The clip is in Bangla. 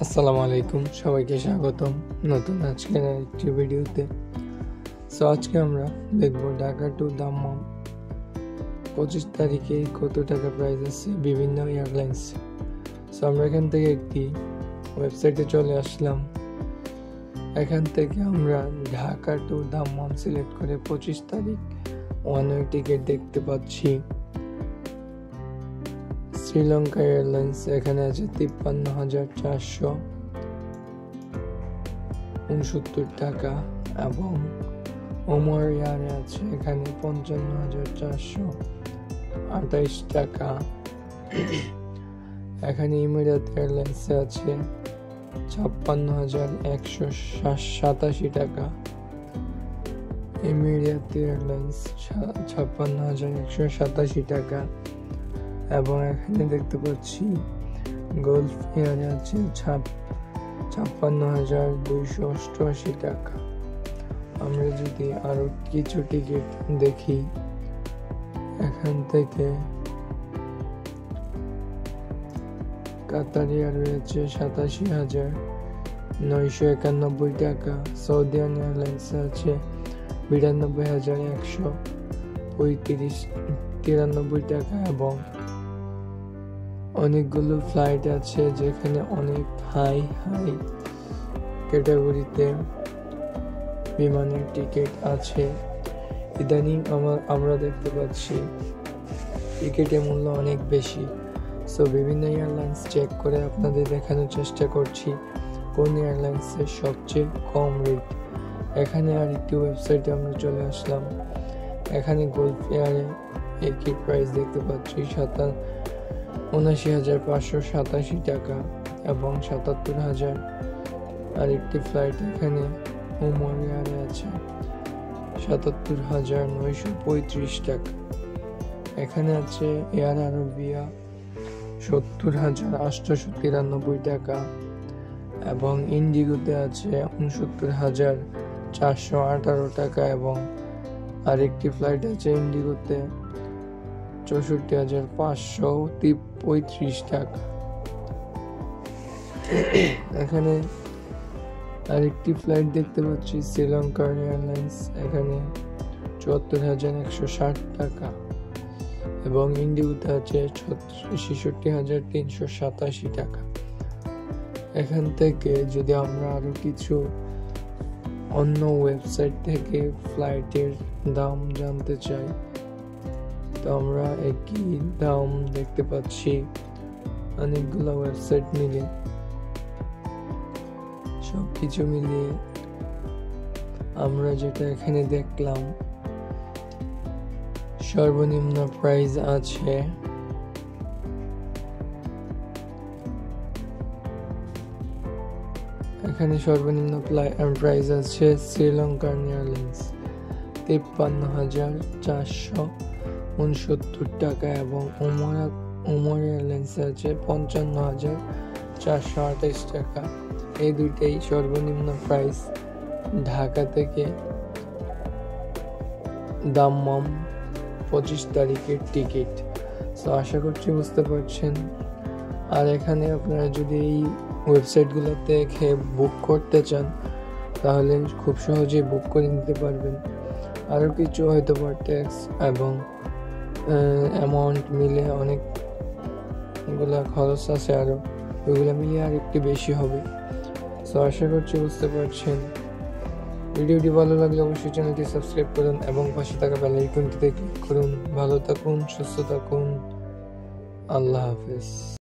আসসালামু আলাইকুম, সবাইকে স্বাগতম নতুন আজকের একটি ভিডিওতে। আজকে আমরা দেখব ঢাকা টু দাম্মাম 25 তারিখে কত টাকা প্রাইস আছে বিভিন্ন এয়ারলাইন্স। আমরা এখান থেকে একটি ওয়েবসাইটে চলে আসলাম। এখান থেকে আমরা ঢাকা টু দাম্মাম সিলেক্ট করে 25 তারিখ ওয়ান ওয়ে টিকিট দেখতে পাচ্ছি। শ্রীলঙ্কা এয়ারলাইন্স এখানে আছে 53,469 টাকা এবং ওমর এয়ারে আছে এখানে 55,428 টাকা। এখানে এমিরেট এয়ারলাইন্সে আছে 56,187 টাকা। এমিরেট এয়ারলাইন্স 56,187 টাকা এবং এখানে দেখতে পাচ্ছি গলফ এয়ারে আছে 56,288 টাকা। আমরা যদি আরো কিছু টিকিট দেখি, এখান থেকে কাতার এয়ার রয়েছে 87,991 টাকা। সৌদিয়ান এয়ারলাইন্স আছে 92,193 টাকা এবং অনেকগুলো ফ্লাইট আছে যেখানে অনেক হাই ক্যাটাগরিতে বিমানের টিকিট আছে। ইদানিং আমরা দেখতে পাচ্ছি টিকিটের মূল্য অনেক বেশি। বিভিন্ন এয়ারলাইন্স চেক করে আপনাদের দেখানোর চেষ্টা করছি কোন এয়ারলাইন্সের সবচেয়ে কম রেট। এখানে আরেকটি ওয়েবসাইটে আমরা চলে আসলাম। এখানে গলফ এয়ারে একই প্রাইস দেখতে পাচ্ছি 79,587 টাকা এবং 77,000। আরেকটি ফ্লাইট এখানে ওমর এয়ারে আছে 77,935 টাকা। এখানে আছে এয়ার আরবিয়া 70,893 টাকা এবং ইন্ডিগোতে আছে 69,418 টাকা এবং আরেকটি ফ্লাইট আছে ইন্ডিগোতে 64,535 টাকা। এখানে আরেকটি ফ্লাইট দেখতে পাচ্ছি শ্রীলঙ্কা এয়ারলাইন্স, এখানে 74,160 টাকা এবং ইন্ডিগোতে আছে 66,387 টাকা। এখান থেকে যদি আমরা আরো কিছু অন্য ওয়েবসাইট থেকে ফ্লাইটের দাম জানতে চাই, তো আমরা একই দাম দেখতে পাচ্ছি অনেকগুলো ওয়েবসাইট মিলে। সবকিছু মিলিয়ে আমরা যেটা এখানে দেখলাম, সর্বনিম্ন প্রাইস আছে এখানে সর্বনিম্ন প্রাইস আছে শ্রীলঙ্কান এয়ারলাইন্স 53,469 টাকা এবং ওমর এয়ারলাইন্স আছে 55,428 টাকা। এই দুইটাই সর্বনিম্ন প্রাইস ঢাকা থেকে দাম্মাম 25 তারিখের টিকিট। আশা করছি বুঝতে পারছেন। আর এখানে আপনারা যদি এই ওয়েবসাইটগুলো থেকে বুক করতে চান তাহলে খুব সহজেই বুক করে নিতে পারবেন। আরও কিছু হয়তো ট্যাক্স এবং অ্যামাউন্ট মিলে অনেকগুলা খরচ আছে, আরও ওইগুলো মিলিয়ে আর একটু বেশি হবে। আশা করছি বুঝতে পারছেন। ভিডিওটি ভালো লাগলে অবশ্যই চ্যানেলটি সাবস্ক্রাইব করুন এবং পাশে থাকা বেল আইকনটিতে ক্লিক করুন। ভালো থাকুন, সুস্থ থাকুন, আল্লাহ হাফেজ।